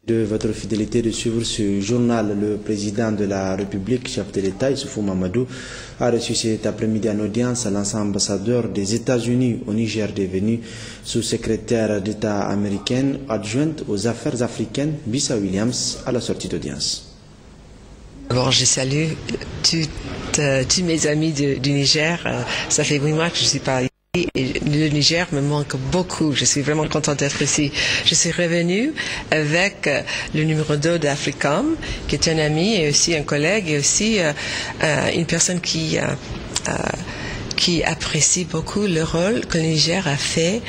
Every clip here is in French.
De votre fidélité de suivre ce journal. Le président de la République, chef de l'État, Issoufou Mahamadou, a reçu cet après-midi en audience l'ancien ambassadeur des États-Unis au Niger, devenu sous-secrétaire d'État américaine adjointe aux affaires africaines, Bissa Williams, à la sortie d'audience. Bon, je salue tous mes amis du Niger. Ça fait 8 mois que je suis pas ici. Et le Niger me manque beaucoup. Je suis vraiment contente d'être ici. Je suis revenue avec le numéro 2 d'Africom, qui est un ami et aussi un collègue et aussi une personne qui apprécie beaucoup le rôle que le Niger a fait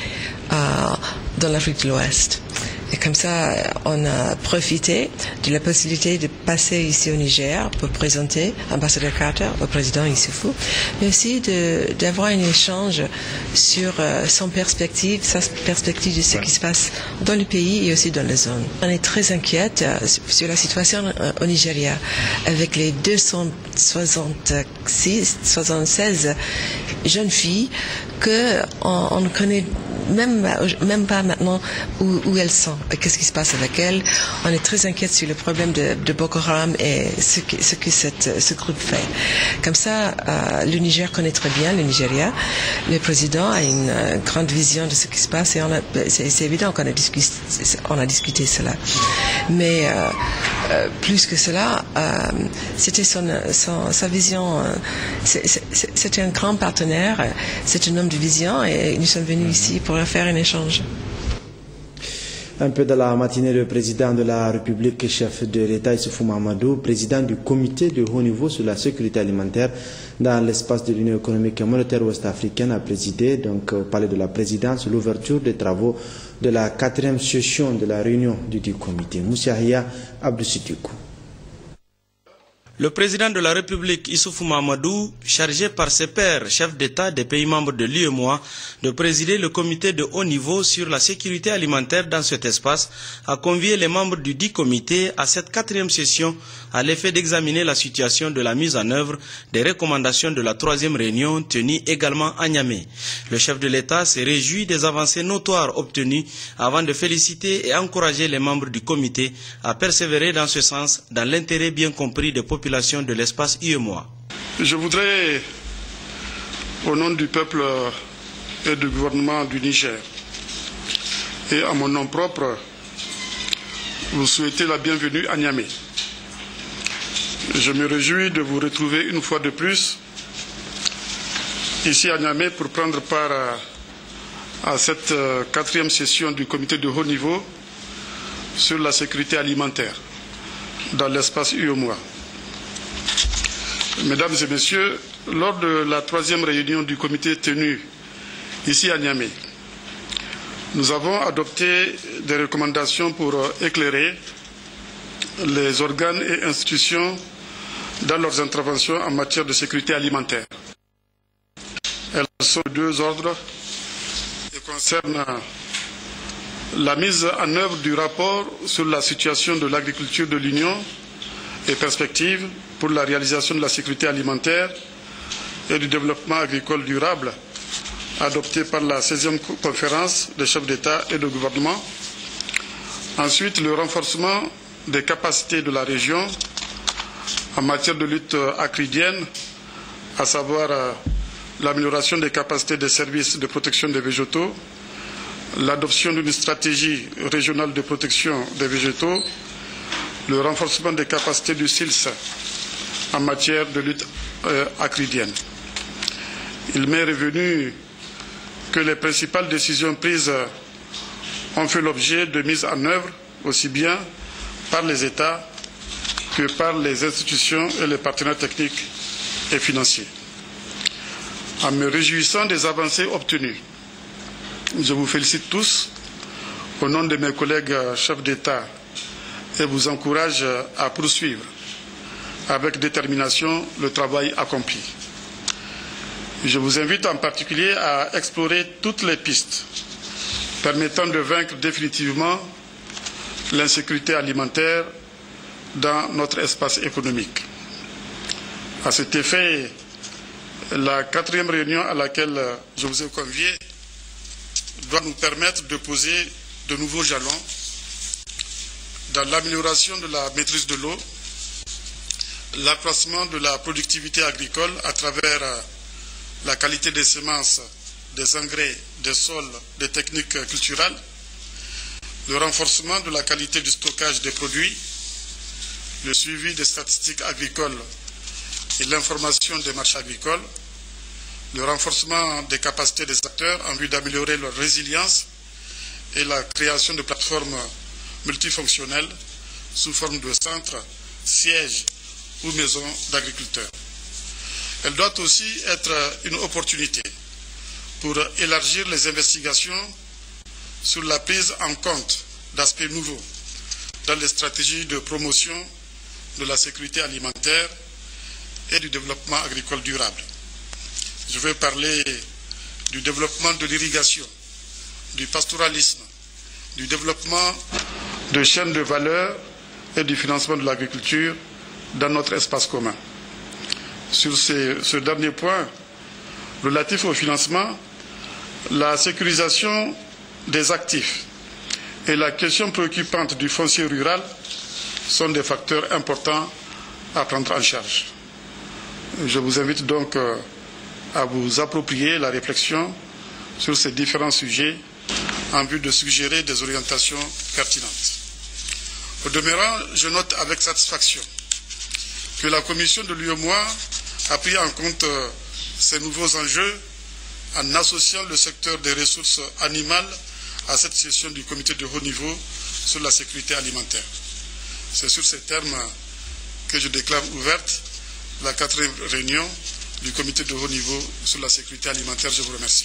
dans l'Afrique de l'Ouest. Et comme ça, on a profité de la possibilité de passer ici au Niger pour présenter l'ambassadeur Carter au président Issoufou, mais aussi d'avoir un échange sur sa perspective de ce qui se passe dans le pays et aussi dans la zone. On est très inquiète sur la situation au Nigeria, avec les 276 jeunes filles qu'on ne connaît même pas maintenant où elles sont, qu'est-ce qui se passe avec elles. On est très inquiète sur le problème de Boko Haram et ce que ce groupe fait. Comme ça, le Niger connaît très bien le Nigeria. Le président a une grande vision de ce qui se passe et c'est évident qu'on a discuté cela. Mais plus que cela, c'était sa vision. C'était un grand partenaire, c'est un homme de vision et nous sommes venus ici pour faire un échange. Un peu dans la matinée, le président de la République, chef de l'État, Issoufou Mahamadou, président du comité de haut niveau sur la sécurité alimentaire dans l'espace de l'Union économique et monétaire ouest-africaine, a présidé, donc au palais de la présidence, l'ouverture des travaux de la 4e session de la réunion du comité. Moussia Abdou Siddikou. Le président de la République, Issoufou Mahamadou, chargé par ses pairs, chefs d'État des pays membres de l'UEMOA, de présider le comité de haut niveau sur la sécurité alimentaire dans cet espace, a convié les membres du dit comité à cette 4e session à l'effet d'examiner la situation de la mise en œuvre des recommandations de la 3e réunion tenue également à Niamey. Le chef de l'État s'est réjoui des avancées notoires obtenues avant de féliciter et encourager les membres du comité à persévérer dans ce sens dans l'intérêt bien compris des populations de l'espace UEMOA. Je voudrais, au nom du peuple et du gouvernement du Niger, et à mon nom propre, vous souhaiter la bienvenue à Niamey. Je me réjouis de vous retrouver une fois de plus ici à Niamey pour prendre part à cette 4e session du comité de haut niveau sur la sécurité alimentaire dans l'espace UEMOA. Mesdames et messieurs, lors de la 3e réunion du comité tenue ici à Niamey, nous avons adopté des recommandations pour éclairer les organes et institutions dans leurs interventions en matière de sécurité alimentaire. Elles sont de 2 ordres et concernent la mise en œuvre du rapport sur la situation de l'agriculture de l'Union et perspectives pour la réalisation de la sécurité alimentaire et du développement agricole durable, adopté par la 16e conférence des chefs d'État et de gouvernement. Ensuite, le renforcement des capacités de la région en matière de lutte acridienne, à savoir l'amélioration des capacités des services de protection des végétaux, l'adoption d'une stratégie régionale de protection des végétaux, le renforcement des capacités du SILS en matière de lutte acridienne. Il m'est revenu que les principales décisions prises ont fait l'objet de mise en œuvre aussi bien par les États que par les institutions et les partenaires techniques et financiers. En me réjouissant des avancées obtenues, je vous félicite tous au nom de mes collègues chefs d'État et vous encourage à poursuivre avec détermination le travail accompli. Je vous invite en particulier à explorer toutes les pistes permettant de vaincre définitivement l'insécurité alimentaire dans notre espace économique. À cet effet, la 4e réunion à laquelle je vous ai convié doit nous permettre de poser de nouveaux jalons dans l'amélioration de la maîtrise de l'eau, l'accroissement de la productivité agricole à travers la qualité des semences, des engrais, des sols, des techniques culturelles, le renforcement de la qualité du stockage des produits, le suivi des statistiques agricoles et l'information des marchés agricoles, le renforcement des capacités des acteurs en vue d'améliorer leur résilience et la création de plateformes multifonctionnelles sous forme de centres, sièges ou maisons d'agriculteurs. Elle doit aussi être une opportunité pour élargir les investigations sur la prise en compte d'aspects nouveaux dans les stratégies de promotion de la sécurité alimentaire et du développement agricole durable. Je vais parler du développement de l'irrigation, du pastoralisme, du développement de chaînes de valeur et du financement de l'agriculture dans notre espace commun. Sur ce dernier point, relatif au financement, la sécurisation des actifs et la question préoccupante du foncier rural sont des facteurs importants à prendre en charge. Je vous invite donc à vous approprier la réflexion sur ces différents sujets en vue de suggérer des orientations pertinentes. Au demeurant, je note avec satisfaction que la commission de l'UEMOA a pris en compte ces nouveaux enjeux en associant le secteur des ressources animales à cette session du comité de haut niveau sur la sécurité alimentaire. C'est sur ces termes que je déclare ouverte la 4e réunion du comité de haut niveau sur la sécurité alimentaire. Je vous remercie.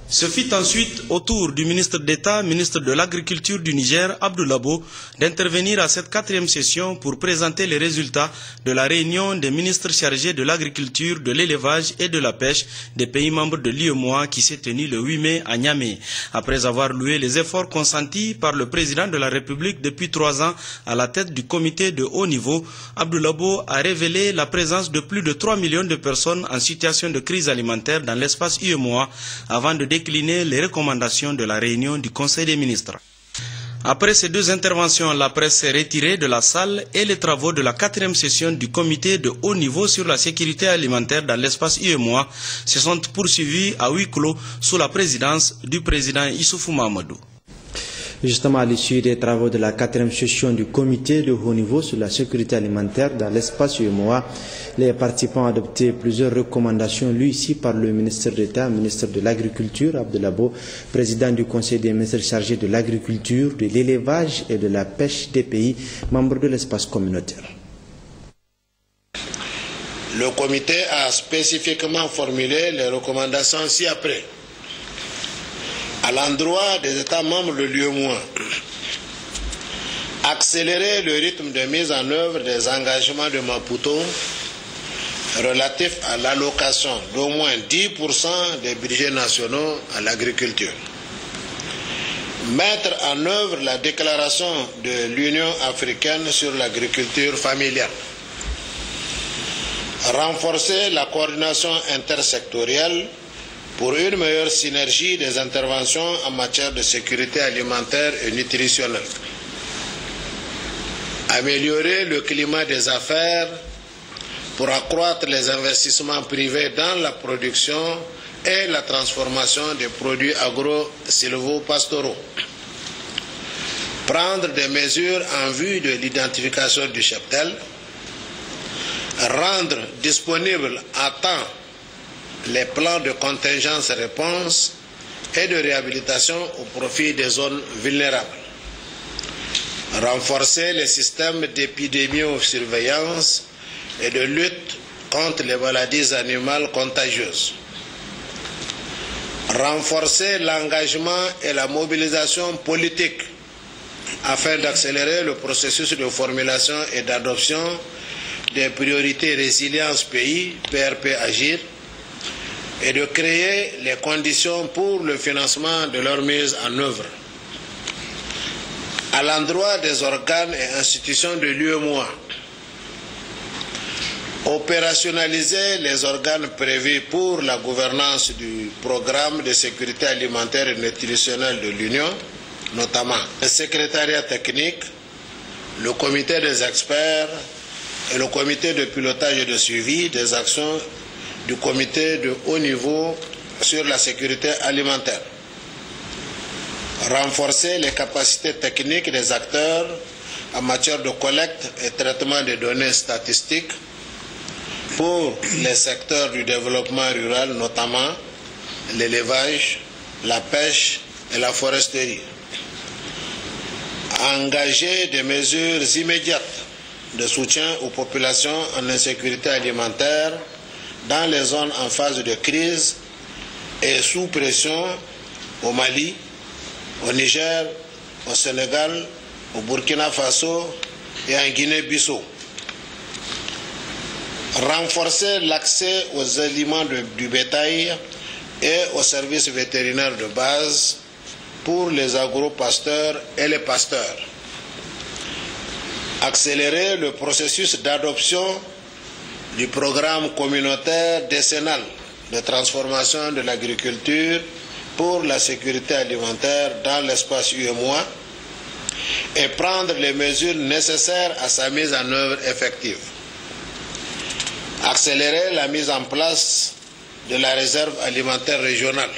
Ce fut ensuite au tour du ministre d'État, ministre de l'Agriculture du Niger, Abdou Labo, d'intervenir à cette 4e session pour présenter les résultats de la réunion des ministres chargés de l'agriculture, de l'élevage et de la pêche des pays membres de l'UEMOA qui s'est tenue le 8 mai à Niamey. Après avoir loué les efforts consentis par le président de la République depuis 3 ans à la tête du comité de haut niveau, Abdou Labo a révélé la présence de plus de 3 millions de personnes en situation de crise alimentaire dans l'espace UEMOA avant de décliner les recommandations de la réunion du Conseil des ministres. Après ces 2 interventions, la presse s'est retirée de la salle et les travaux de la 4e session du comité de haut niveau sur la sécurité alimentaire dans l'espace UEMOA se sont poursuivis à huis clos sous la présidence du président Issoufou Mahamadou. Justement, à l'issue des travaux de la 4e session du comité de haut niveau sur la sécurité alimentaire dans l'espace UEMOA, les participants ont adopté plusieurs recommandations lues ici par le ministre d'État, ministre de l'Agriculture, Abdou Labo, président du Conseil des ministres chargé de l'agriculture, de l'élevage et de la pêche des pays membres de l'espace communautaire. Le comité a spécifiquement formulé les recommandations ci-après. À l'endroit des États membres de l'UEMOA, accélérer le rythme de mise en œuvre des engagements de Maputo relatifs à l'allocation d'au moins 10% des budgets nationaux à l'agriculture. Mettre en œuvre la déclaration de l'Union africaine sur l'agriculture familiale. Renforcer la coordination intersectorielle pour une meilleure synergie des interventions en matière de sécurité alimentaire et nutritionnelle. Améliorer le climat des affaires pour accroître les investissements privés dans la production et la transformation des produits agro-sylvo-pastoraux. Prendre des mesures en vue de l'identification du cheptel. Rendre disponibles à temps les plans de contingence réponse et de réhabilitation au profit des zones vulnérables. Renforcer les systèmes d'épidémiosurveillance et de lutte contre les maladies animales contagieuses. Renforcer l'engagement et la mobilisation politique afin d'accélérer le processus de formulation et d'adoption des priorités résilience pays, PRP Agir, et de créer les conditions pour le financement de leur mise en œuvre. À l'endroit des organes et institutions de l'UEMOA, opérationnaliser les organes prévus pour la gouvernance du programme de sécurité alimentaire et nutritionnelle de l'Union notamment le secrétariat technique, le comité des experts et le comité de pilotage et de suivi des actions du comité de haut niveau sur la sécurité alimentaire. Renforcer les capacités techniques des acteurs en matière de collecte et traitement des données statistiques pour les secteurs du développement rural, notamment l'élevage, la pêche et la foresterie. Engager des mesures immédiates de soutien aux populations en insécurité alimentaire dans les zones en phase de crise et sous pression au Mali, au Niger, au Sénégal, au Burkina Faso et en Guinée-Bissau. Renforcer l'accès aux aliments du bétail et aux services vétérinaires de base pour les agro-pasteurs et les pasteurs. Accélérer le processus d'adoption du programme communautaire décennal de transformation de l'agriculture pour la sécurité alimentaire dans l'espace UEMOA et prendre les mesures nécessaires à sa mise en œuvre effective. Accélérer la mise en place de la réserve alimentaire régionale.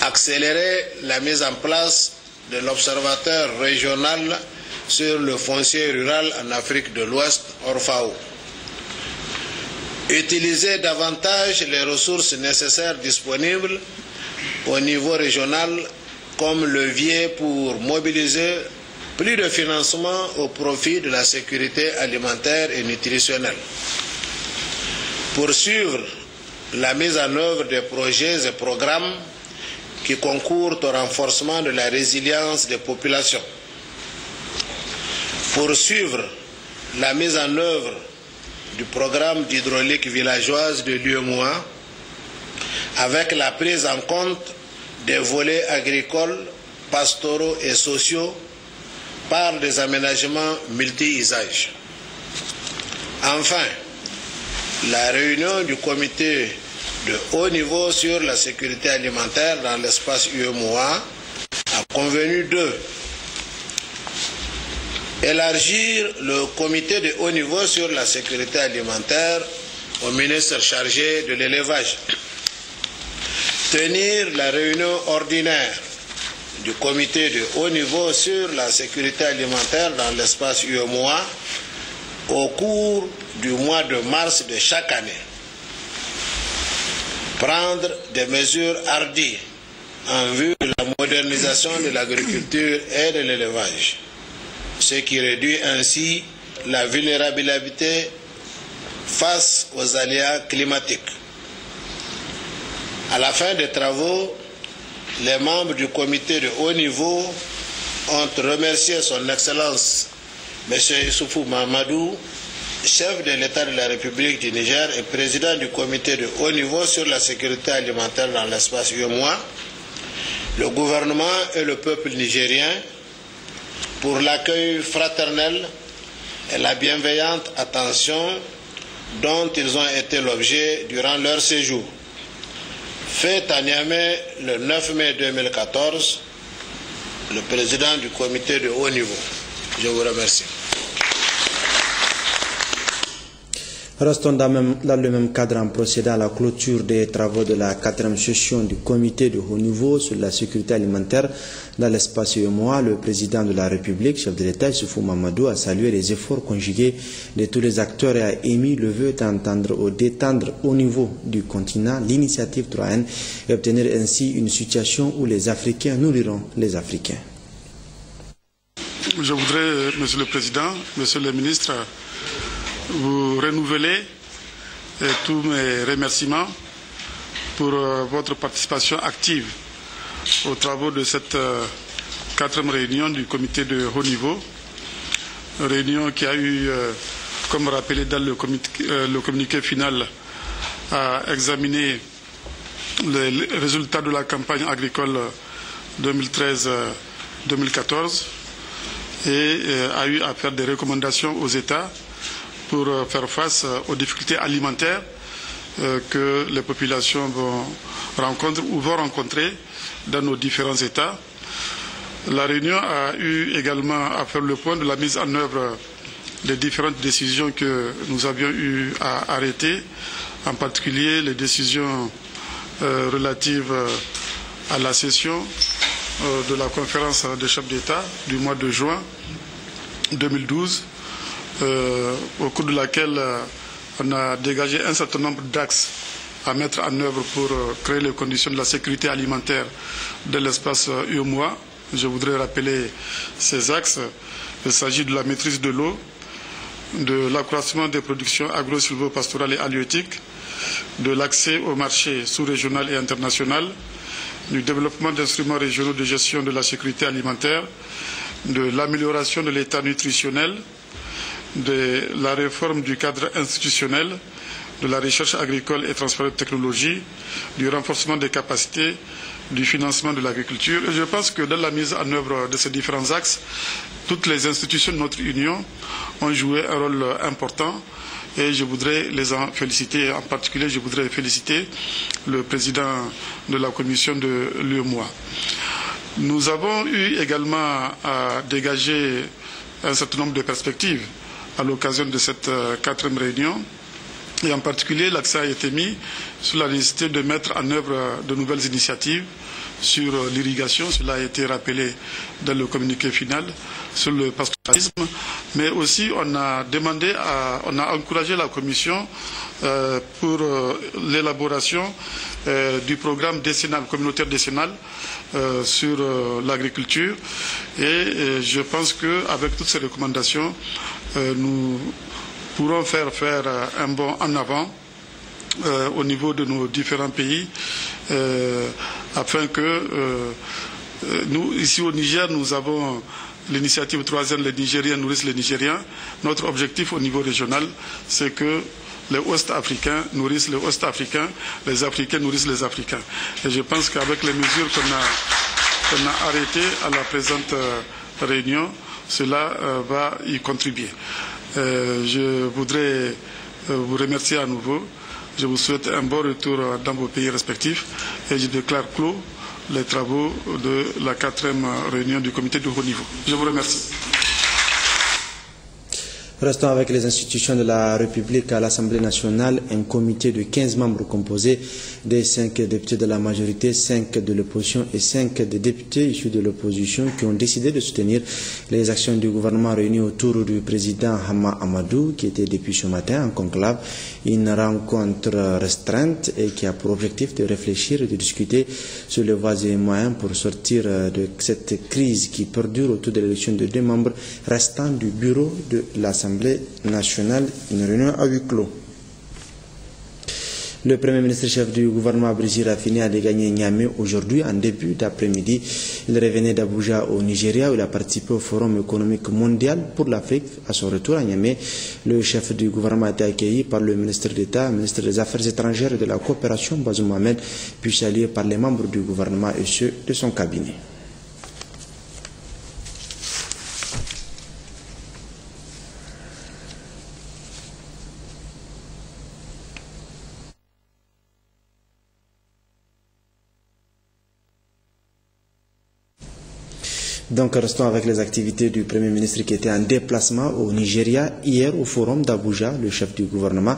Accélérer la mise en place de l'observateur régional sur le foncier rural en Afrique de l'Ouest, ORFAO. Utiliser davantage les ressources nécessaires disponibles au niveau régional comme levier pour mobiliser plus de financement au profit de la sécurité alimentaire et nutritionnelle. Poursuivre la mise en œuvre des projets et programmes qui concourent au renforcement de la résilience des populations. Poursuivre la mise en œuvre du programme d'hydraulique villageoise de l'UEMOA avec la prise en compte des volets agricoles, pastoraux et sociaux par des aménagements multi-usages. Enfin, la réunion du comité de haut niveau sur la sécurité alimentaire dans l'espace UEMOA a convenu de élargir le comité de haut niveau sur la sécurité alimentaire au ministre chargé de l'élevage, tenir la réunion ordinaire du comité de haut niveau sur la sécurité alimentaire dans l'espace UEMOA au cours du mois de mars de chaque année. Prendre des mesures hardies en vue de la modernisation de l'agriculture et de l'élevage, ce qui réduit ainsi la vulnérabilité face aux aléas climatiques. À la fin des travaux, les membres du comité de haut niveau ont remercié son Excellence M. Issoufou Mahamadou, chef de l'État de la République du Niger et président du comité de haut niveau sur la sécurité alimentaire dans l'espace UEMOA, le gouvernement et le peuple nigérien pour l'accueil fraternel et la bienveillante attention dont ils ont été l'objet durant leur séjour. Fait à Niamey le 9 mai 2014, le président du comité de haut niveau. Je vous remercie. Restons dans le même cadre en procédant à la clôture des travaux de la 4e session du comité de haut niveau sur la sécurité alimentaire dans l'espace UEMOA. Le président de la République, chef de l'État, Issoufou Mahamadou, a salué les efforts conjugués de tous les acteurs et a émis le vœu d'entendre ou d'étendre au niveau du continent l'initiative 3N et obtenir ainsi une situation où les Africains nourriront les Africains. Je voudrais, Monsieur le Président, Monsieur le Ministre, vous renouveler tous mes remerciements pour votre participation active aux travaux de cette 4e réunion du comité de haut niveau. Réunion qui a eu, comme rappelé dans le communiqué final, à examiner les résultats de la campagne agricole 2013-2014 et a eu à faire des recommandations aux États pour faire face aux difficultés alimentaires que les populations vont rencontrer dans nos différents États. La réunion a eu également à faire le point de la mise en œuvre des différentes décisions que nous avions eu à arrêter, en particulier les décisions relatives à la session de la conférence des chefs d'État du mois de juin 2012, au cours de laquelle on a dégagé un certain nombre d'axes à mettre en œuvre pour créer les conditions de la sécurité alimentaire de l'espace UEMOA. Je voudrais rappeler ces axes. Il s'agit de la maîtrise de l'eau, de l'accroissement des productions agro-silvopastorales et halieutiques, de l'accès au marché sous-régional et international, du développement d'instruments régionaux de gestion de la sécurité alimentaire, de l'amélioration de l'état nutritionnel, de la réforme du cadre institutionnel, de la recherche agricole et transfert de technologie, du renforcement des capacités, du financement de l'agriculture. Et je pense que dans la mise en œuvre de ces différents axes, toutes les institutions de notre Union ont joué un rôle important et je voudrais les en féliciter. En particulier, je voudrais féliciter le président de la commission de l'UEMOA. Nous avons eu également à dégager un certain nombre de perspectives à l'occasion de cette 4e réunion. Et en particulier, l'accent a été mis sur la nécessité de mettre en œuvre de nouvelles initiatives sur l'irrigation, cela a été rappelé dans le communiqué final, sur le pastoralisme, mais aussi on a encouragé la Commission pour l'élaboration du programme décennal, communautaire décennal sur l'agriculture. Et je pense qu'avec toutes ces recommandations, nous pourrons faire un bond en avant au niveau de nos différents pays afin que nous, ici au Niger, nous avons l'initiative 3e, les Nigériens nourrissent les Nigériens. Notre objectif au niveau régional, c'est que les Ouest-Africains nourrissent les Ouest-Africains, les Africains nourrissent les Africains. Et je pense qu'avec les mesures qu'on a arrêtées à la présente réunion, cela va y contribuer. Je voudrais vous remercier à nouveau. Je vous souhaite un bon retour dans vos pays respectifs et je déclare clos les travaux de la 4e réunion du comité de haut niveau. Je vous remercie. Restons avec les institutions de la République. À l'Assemblée nationale, un comité de 15 membres composé des 5 députés de la majorité, 5 de l'opposition et 5 des députés issus de l'opposition qui ont décidé de soutenir les actions du gouvernement réunis autour du président Hama Amadou, qui était depuis ce matin en conclave, une rencontre restreinte et qui a pour objectif de réfléchir et de discuter sur les voies et moyens pour sortir de cette crise qui perdure autour de l'élection de 2 membres restants du bureau de l'Assemblée nationale, une réunion à huis clos. Le Premier ministre chef du gouvernement Brigitte Raffini a dégagné Niamey aujourd'hui en début d'après-midi. Il revenait d'Abuja au Nigeria où il a participé au Forum économique mondial pour l'Afrique. À son retour à Niamey, le chef du gouvernement a été accueilli par le ministre d'État, ministre des Affaires étrangères et de la coopération, Bazoum Mohamed, puis salué par les membres du gouvernement et ceux de son cabinet. Donc restons avec les activités du Premier ministre qui était en déplacement au Nigeria. Hier au forum d'Abuja, le chef du gouvernement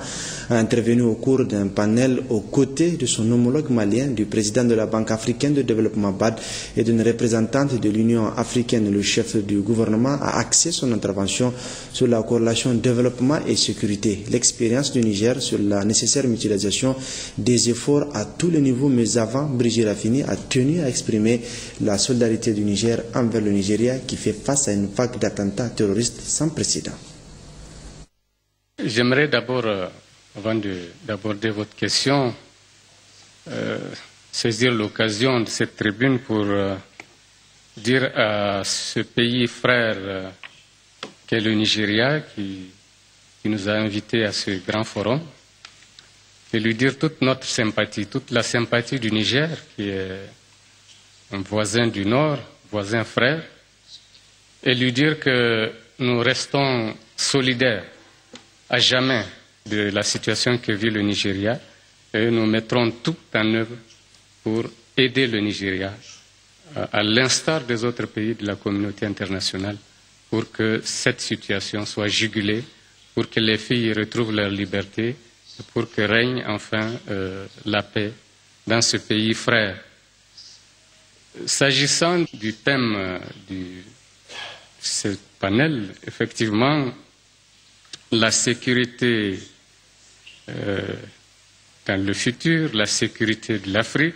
a intervenu au cours d'un panel aux côtés de son homologue malien, du président de la Banque africaine de développement BAD et d'une représentante de l'Union africaine. Le chef du gouvernement a axé son intervention sur la corrélation développement et sécurité, l'expérience du Niger sur la nécessaire mutualisation des efforts à tous les niveaux, mais avant, Brigitte Raffini a tenu à exprimer la solidarité du Niger envers le Nigeria qui fait face à une vague d'attentats terroristes sans précédent. J'aimerais d'abord, avant d'aborder votre question, saisir l'occasion de cette tribune pour dire à ce pays frère qu'est le Nigeria, qui nous a invités à ce grand forum, et lui dire toute notre sympathie, toute la sympathie du Niger, qui est un voisin du Nord, voisin frère, et lui dire que nous restons solidaires à jamais de la situation que vit le Nigeria et nous mettrons tout en œuvre pour aider le Nigeria à l'instar des autres pays de la communauté internationale, pour que cette situation soit jugulée, pour que les filles retrouvent leur liberté, et pour que règne enfin la paix dans ce pays frère. S'agissant du thème de ce panel, effectivement, la sécurité dans le futur, la sécurité de l'Afrique,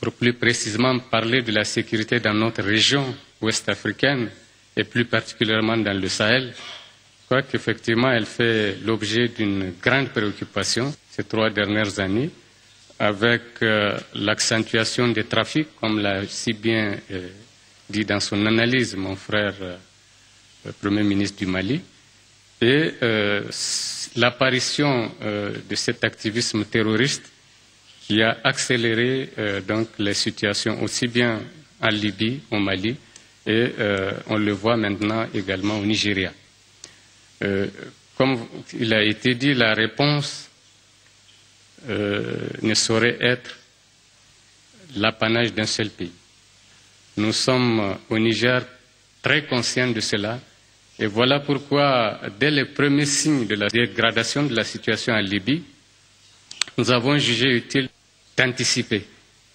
pour plus précisément parler de la sécurité dans notre région ouest-africaine et plus particulièrement dans le Sahel, je crois qu'effectivement elle fait l'objet d'une grande préoccupation ces 3 dernières années, avec l'accentuation des trafics, comme l'a si bien dit dans son analyse mon frère le Premier ministre du Mali, et l'apparition de cet activisme terroriste qui a accéléré donc les situations aussi bien en Libye, au Mali, et on le voit maintenant également au Nigeria. Comme il a été dit, la réponse ne saurait être l'apanage d'un seul pays. Nous sommes au Niger très conscients de cela, et voilà pourquoi, dès les premiers signes de la dégradation de la situation en Libye, nous avons jugé utile d'anticiper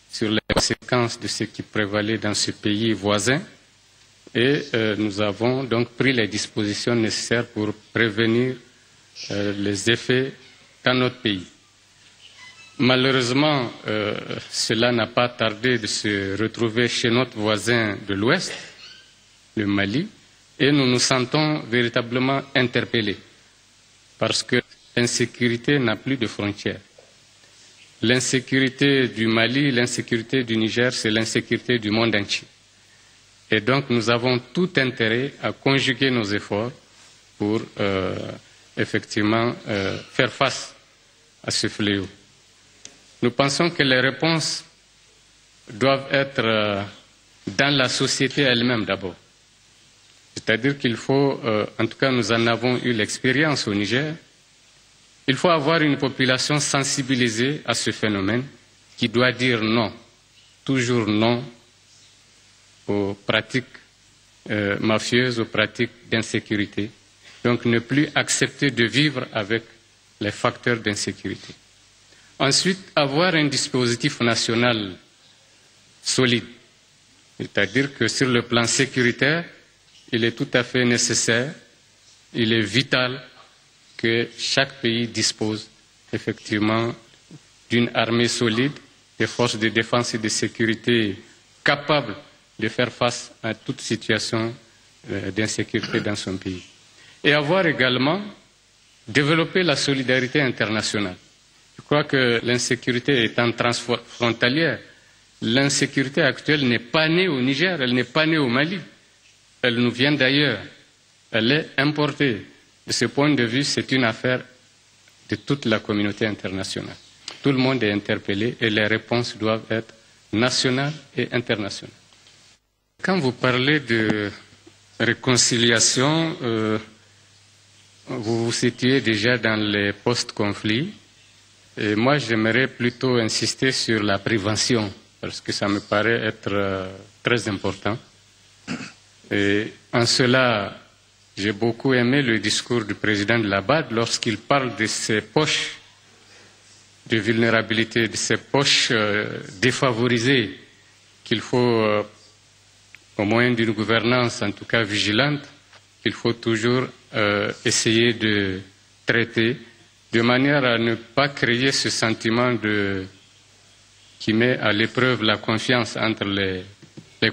sur les conséquences de ce qui prévalait dans ce pays voisin, et nous avons donc pris les dispositions nécessaires pour prévenir les effets dans notre pays. Malheureusement, cela n'a pas tardé de se retrouver chez notre voisin de l'Ouest, le Mali, et nous nous sentons véritablement interpellés parce que l'insécurité n'a plus de frontières. L'insécurité du Mali, l'insécurité du Niger, c'est l'insécurité du monde entier. Et donc nous avons tout intérêt à conjuguer nos efforts pour effectivement faire face à ce fléau. Nous pensons que les réponses doivent être dans la société elle-même d'abord. C'est-à-dire qu'il faut, en tout cas nous en avons eu l'expérience au Niger, il faut avoir une population sensibilisée à ce phénomène qui doit dire non, toujours non aux pratiques mafieuses, aux pratiques d'insécurité. Donc ne plus accepter de vivre avec les facteurs d'insécurité. Ensuite, avoir un dispositif national solide. C'est-à-dire que sur le plan sécuritaire, il est tout à fait nécessaire, il est vital que chaque pays dispose effectivement d'une armée solide, des forces de défense et de sécurité capables de faire face à toute situation d'insécurité dans son pays. Et avoir également développé la solidarité internationale. Je crois que l'insécurité étant transfrontalière, l'insécurité actuelle n'est pas née au Niger, elle n'est pas née au Mali. Elle nous vient d'ailleurs, elle est importée. De ce point de vue, c'est une affaire de toute la communauté internationale. Tout le monde est interpellé et les réponses doivent être nationales et internationales. Quand vous parlez de réconciliation, vous vous situez déjà dans les post-conflits. Et moi, j'aimerais plutôt insister sur la prévention, parce que ça me paraît être très important. Et en cela, j'ai beaucoup aimé le discours du président de la BAD lorsqu'il parle de ces poches de vulnérabilité, de ces poches défavorisées qu'il faut, au moyen d'une gouvernance en tout cas vigilante, qu'il faut toujours essayer de traiter de manière à ne pas créer ce sentiment qui met à l'épreuve la confiance entre les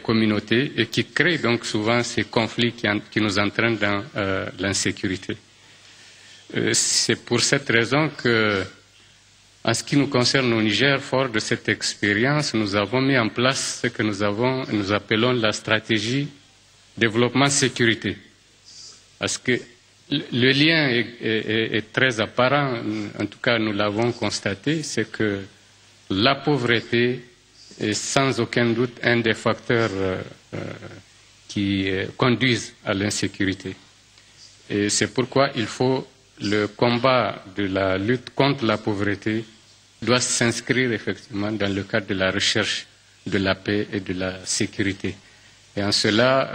communautés et qui crée donc souvent ces conflits qui nous entraînent dans l'insécurité. C'est pour cette raison que, en ce qui nous concerne au Niger, fort de cette expérience, nous avons mis en place ce que nous appelons la stratégie développement-sécurité. Parce que le lien est très apparent, en tout cas nous l'avons constaté, c'est que la pauvreté est sans aucun doute un des facteurs qui conduisent à l'insécurité. Et c'est pourquoi il faut le combat de la lutte contre la pauvreté doit s'inscrire effectivement dans le cadre de la recherche de la paix et de la sécurité. Et en cela,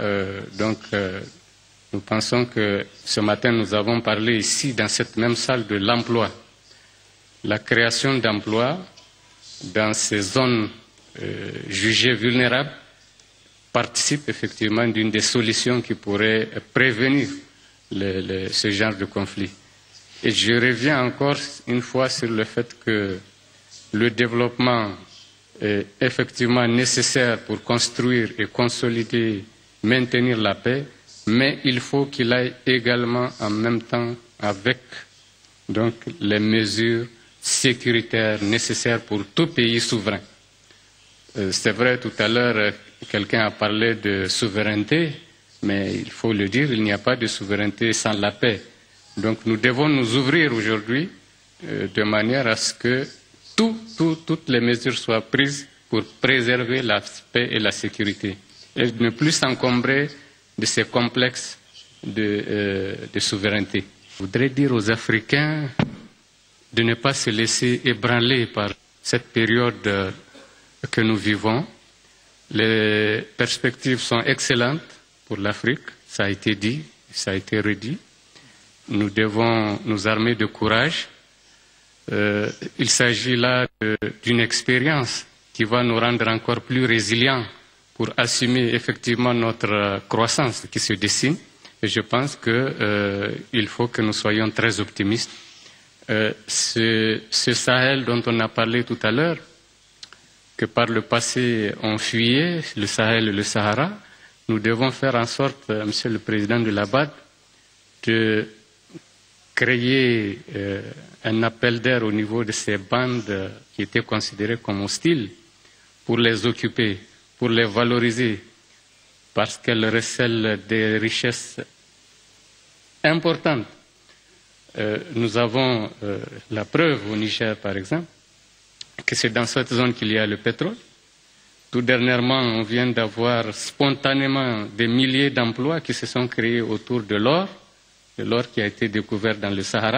nous pensons que ce matin, nous avons parlé ici, dans cette même salle, de l'emploi. La création d'emplois dans ces zones jugées vulnérables participe effectivement d'une des solutions qui pourrait prévenir ce genre de conflit. Et je reviens encore une fois sur le fait que le développement est effectivement nécessaire pour construire et consolider, maintenir la paix, mais il faut qu'il aille également en même temps avec donc, les mesures sécuritaires nécessaires pour tout pays souverain. C'est vrai, tout à l'heure, quelqu'un a parlé de souveraineté, mais il faut le dire, il n'y a pas de souveraineté sans la paix. Donc nous devons nous ouvrir aujourd'hui de manière à ce que toutes les mesures soient prises pour préserver la paix et la sécurité et ne plus s'encombrer de ces complexes de souveraineté. Je voudrais dire aux Africains de ne pas se laisser ébranler par cette période que nous vivons. Les perspectives sont excellentes pour l'Afrique, ça a été dit, ça a été redit. Nous devons nous armer de courage. Il s'agit là d'une expérience qui va nous rendre encore plus résilients pour assumer effectivement notre croissance qui se dessine. Et je pense qu'il faut que nous soyons très optimistes. Ce Sahel dont on a parlé tout à l'heure, que par le passé on fuyait, le Sahel et le Sahara, nous devons faire en sorte, Monsieur le Président de la BAD, de créer un appel d'air au niveau de ces bandes qui étaient considérées comme hostiles pour les occuper, pour les valoriser, parce qu'elles recèlent des richesses importantes. Nous avons la preuve au Niger, par exemple, que c'est dans cette zone qu'il y a le pétrole. Tout dernièrement, on vient d'avoir spontanément des milliers d'emplois qui se sont créés autour de l'or qui a été découvert dans le Sahara.